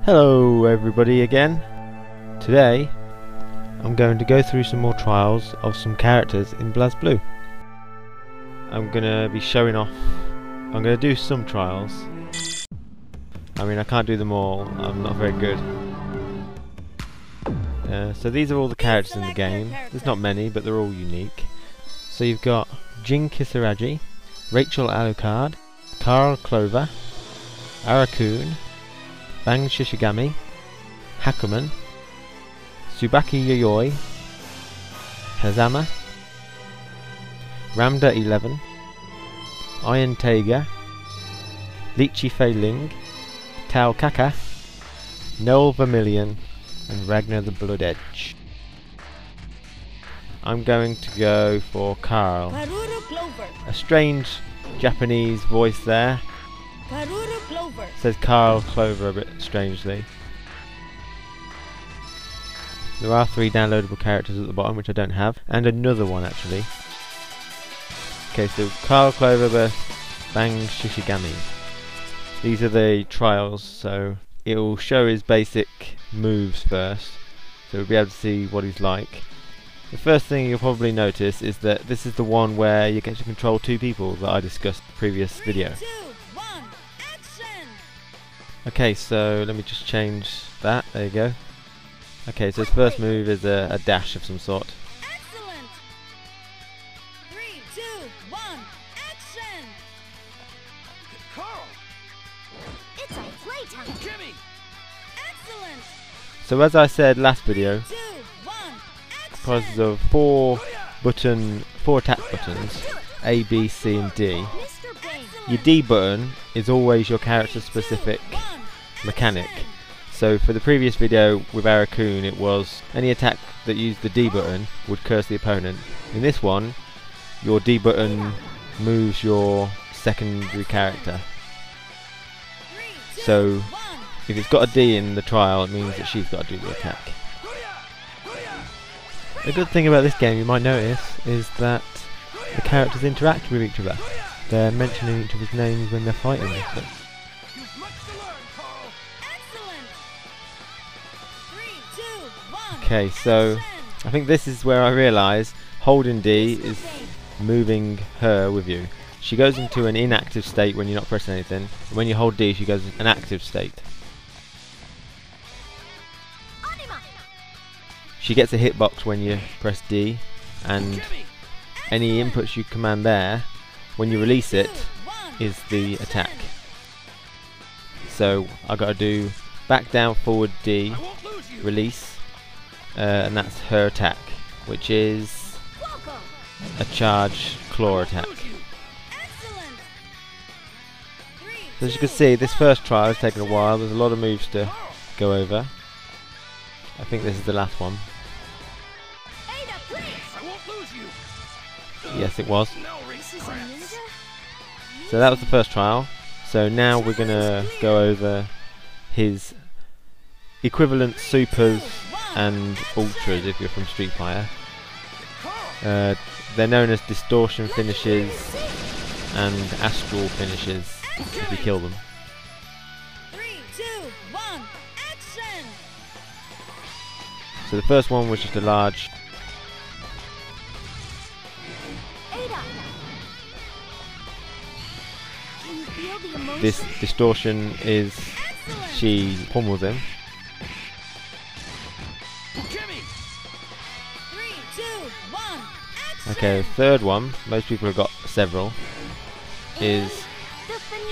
Hello everybody again. Today I'm going to go through some more trials of some characters in BlazBlue. I'm going to be showing off, I'm going to do some trials. I mean, I can't do them all, I'm not very good. So these are all the characters in the game. There's not many, but they're all unique. So you've got Jin Kisaragi, Rachel Alucard, Carl Clover, Arakun, Bang Shishigami, Hakuman, Tsubaki Yayoi, Hazama, Ramda 11, Iron Taiga, Lychee Fei Ling, Tao Kaka, Noel Vermilion, and Ragnar the Blood Edge. I'm going to go for Carl. A strange Japanese voice there. Says Carl Clover a bit strangely. There are 3 downloadable characters at the bottom which I don't have, and another one actually. Okay, so Carl Clover versus Bang Shishigami. These are the trials, so it will show his basic moves first, so we'll be able to see what he's like. The first thing you'll probably notice is that this is the one where you get to control 2 people that I discussed in the previous video. Okay, so let me just change that. There you go. Okay, so his first move is a dash of some sort. Excellent. 3, 2, 1, action! Carl! It's our playtime. Gimme! Excellent. So as I said last video, 2, 1, comprises of 4 attack buttons, A, B, C and D. Mr. Bane. Your D button is always your character specific mechanic. So for the previous video with Arakun, it was any attack that used the D button would curse the opponent. In this one, your D button moves your secondary character. So if it's got a D in the trial, it means that she's got to do the attack. A good thing about this game you might notice is that the characters interact with each other. They're mentioning each other's names when they're fighting. So. You've much to learn, Carl! Excellent. 3, 2, 1. Okay, so I think this is where I realise holding D is moving her with you. She goes into an inactive state when you're not pressing anything, and when you hold D she goes into an active state. She gets a hitbox when you press D, and any inputs you command there, when you release it, is the attack. So I got to do back, down, forward, D, release, and that's her attack, which is a charge claw attack. So as you can see, this first trial has taken a while. There's a lot of moves to go over. I think this is the last one. Yes, it was. So that was the first trial. So now we're going to go over his equivalent supers and ultras if you're from Street Fighter. They're known as distortion finishes and astral finishes if you kill them. 3, 2, 1, action! So the first one was just a large. This distortion is she pummels him. 3, 2, 1, action! Okay, the third one, most people have got several, is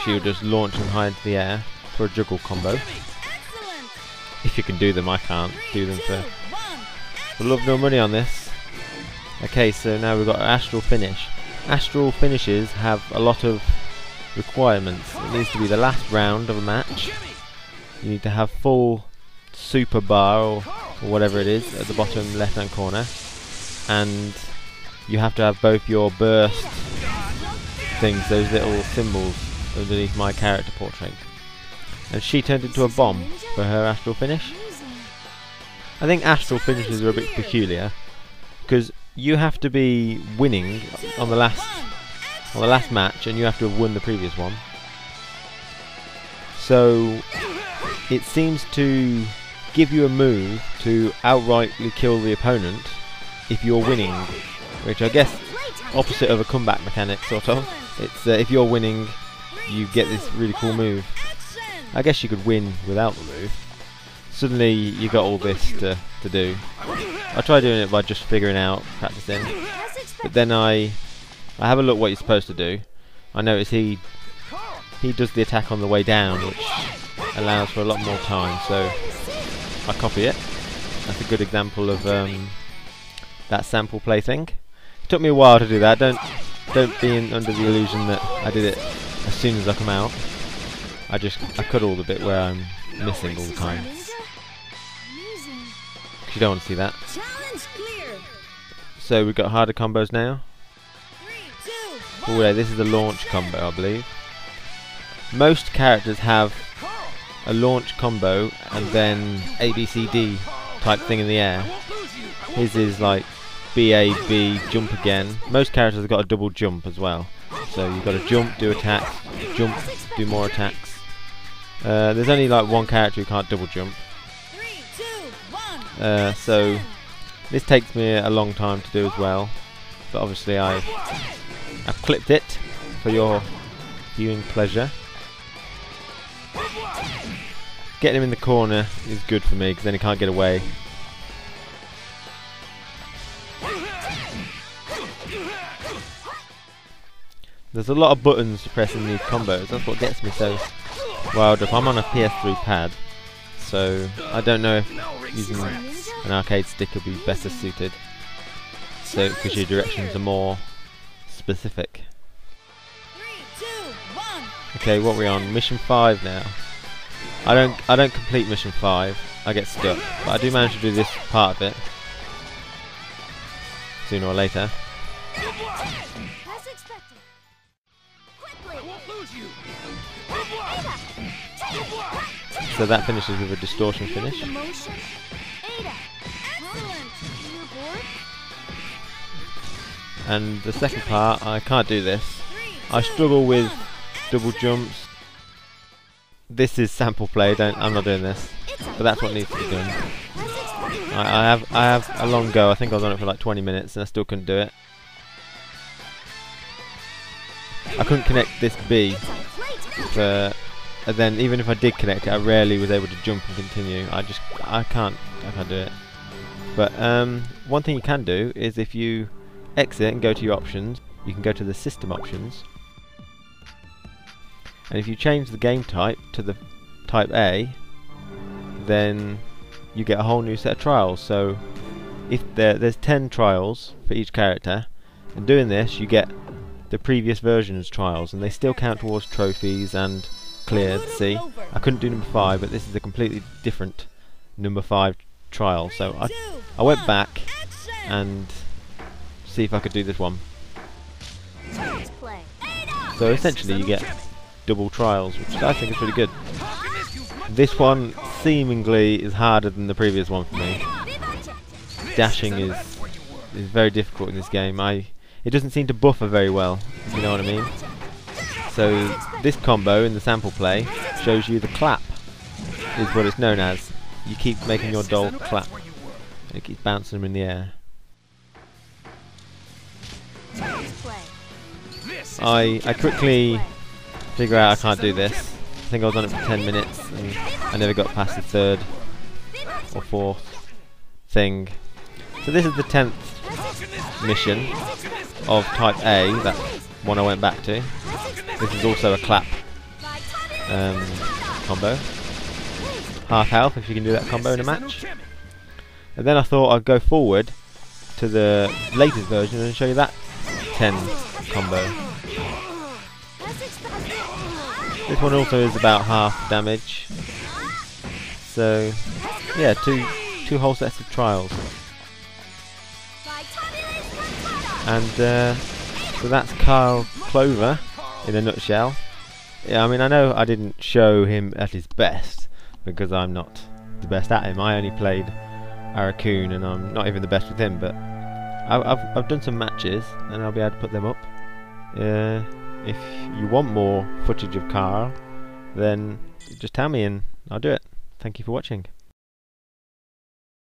she'll just launch him high into the air for a juggle combo. Excellent. If you can do them, I can't do them for love nor money on this. Okay, so now we've got an astral finish. Astral finishes have a lot of requirements. It needs to be the last round of a match. You need to have full super bar or whatever it is at the bottom left hand corner, and you have to have both your burst things, those little symbols underneath my character portrait. And she turned into a bomb for her astral finish. I think astral finishes are a bit peculiar because you have to be winning on the last match, and you have to have won the previous one. So it seems to give you a move to outrightly kill the opponent if you're winning, which I guess opposite of a comeback mechanic sort of. It's if you're winning, you get this really cool move. I guess you could win without the move. Suddenly you got all this to do. I tried doing it by just figuring out, practicing, but then I have a look what you're supposed to do. I notice he does the attack on the way down, which allows for a lot more time, so I copy it. That's a good example of that sample play thing. It took me a while to do that. Don't be under the illusion that I did it as soon as I come out. I cut all the bit where I'm missing all the time. You don't want to see that. So we've got harder combos now. Oh yeah, this is a launch combo, I believe. Most characters have a launch combo and then ABCD type thing in the air. His is like BAB, jump again. Most characters have got a double jump as well. So you've got to jump, do attacks, jump, do more attacks. There's only like one character who can't double jump. So this takes me a long time to do as well. But obviously I've clipped it for your viewing pleasure. Getting him in the corner is good for me because then he can't get away. There's a lot of buttons to press in these combos. That's what gets me so wild up. I'm on a PS3 pad, so I don't know if using an arcade stick would be better suited. So because your directions are more specific. Okay, what are we on? Mission 5 now. I don't complete mission 5. I get stuck, but I do manage to do this part of it sooner or later. So that finishes with a distortion finish. And the second part, I can't do this. I struggle with double jumps. This is sample play. I'm not doing this, but that's what needs to be done. I have a long go. I think I was on it for like 20 minutes, and I still couldn't do it. I couldn't connect this B, and then even if I did connect it, I rarely was able to jump and continue. I can't do it. But one thing you can do is if you exit and go to your options, you can go to the system options. And if you change the game type to the type A, then you get a whole new set of trials. So if there's 10 trials for each character, and doing this you get the previous version's trials, and they still count towards trophies and cleared. See, I couldn't do number 5, but this is a completely different number 5 trial. So I went back and see if I could do this one. So essentially you get double trials, which I think is pretty good. This one seemingly is harder than the previous one for me. Dashing is very difficult in this game. It doesn't seem to buffer very well, if you know what I mean. So this combo in the sample play shows you the clap, is what it's known as. You keep making your doll clap. It keeps bouncing them in the air. I quickly figure out I can't do this. I think I was on it for 10 minutes and I never got past the 3rd or 4th thing. So this is the 10th mission of type A, that one I went back to. This is also a clap combo. Half health if you can do that combo in a match. And then I thought I'd go forward to the latest version and show you that 10 combo. This one also is about half damage. So yeah, two whole sets of trials. And so that's Carl Clover in a nutshell. Yeah, I mean, I know I didn't show him at his best because I'm not the best at him. I only played Arakun and I'm not even the best with him, but I've done some matches and I'll be able to put them up. If you want more footage of Carl, then just tell me and I'll do it. thank you for watching.